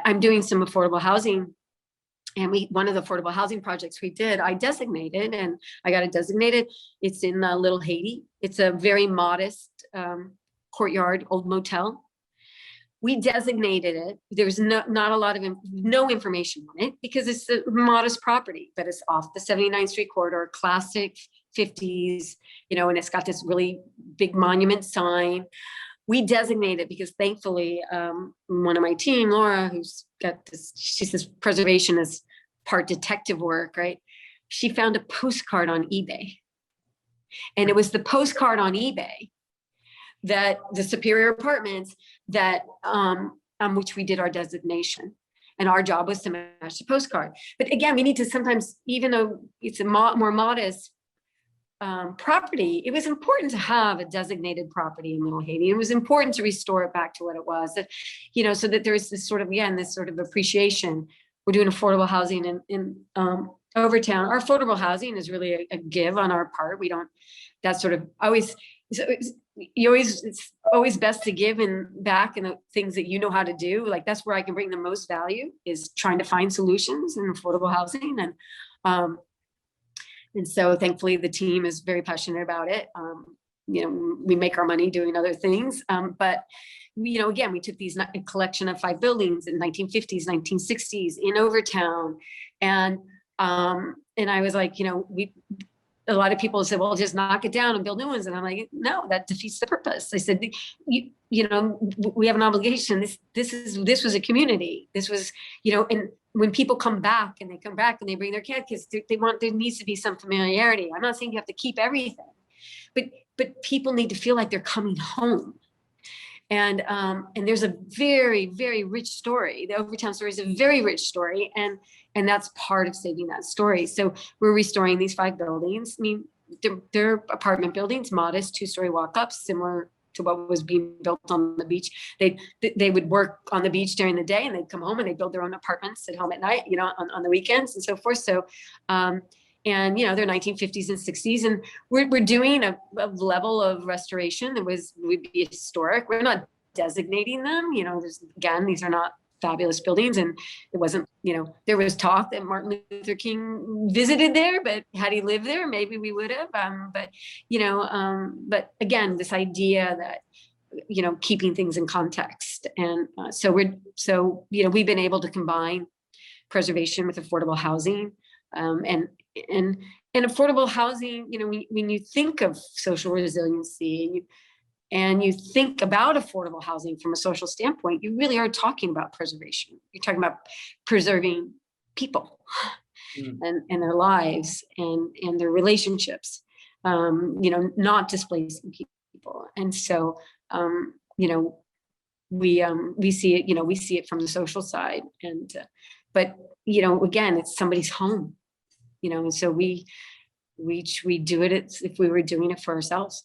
I'm doing some affordable housing. And one of the affordable housing projects we did, I designated, and I got it designated. It's in Little Haiti. It's a very modest courtyard, old motel. We designated it. There's not a lot of no information on it because it's a modest property, but it's off the 79th Street corridor, classic 50s, and it's got this really big monument sign. We designated because thankfully, one of my team, Laura, who's got this, she says preservation is part detective work, right? She found a postcard on eBay. And it was the postcard on eBay that the Superior Apartments that on which we did our designation. And our job was to match the postcard. But again, we need to sometimes, even though it's a more modest property, it was important to have a designated property in Little Haiti. It was important to restore it back to what it was, that, so that there's this sort of, again, this sort of appreciation. We're doing affordable housing in Overtown. Our affordable housing is really a give on our part. We don't, that's sort of always, it's always best to give and back in the things that you know how to do. Like that's where I can bring the most value, is trying to find solutions in affordable housing. And so thankfully the team is very passionate about it. We make our money doing other things. But again, we took a collection of 5 buildings in 1950s, 1960s in Overtown. And I was like, a lot of people said, well, just knock it down and build new ones. And I'm like, no, that defeats the purpose. I said, we have an obligation. This was a community. This was, and when people come back and they bring their kids, there needs to be some familiarity. I'm not saying you have to keep everything, but people need to feel like they're coming home. And there's a very, very rich story. The Overtown story is a very rich story. And that's part of saving that story. So we're restoring these 5 buildings. I mean, they're apartment buildings, modest 2-story walk-ups, similar to what was being built on the beach. They would work on the beach during the day and they'd come home and they'd build their own apartments at home at night, on the weekends and so forth. So, and they're 1950s and 60s, and we're doing a level of restoration that would be historic. We're not designating them, again, these are not fabulous buildings, and it wasn't, there was talk that Martin Luther King visited there, but had he lived there, maybe we would have. But again, this idea that keeping things in context, and so we've been able to combine preservation with affordable housing, and affordable housing. When you think of social resiliency and you think about affordable housing from a social standpoint, you really are talking about preservation. You're talking about preserving people and their lives and their relationships, not displacing people. And so, we see it from the social side, but again, it's somebody's home, and so we do it if we were doing it for ourselves.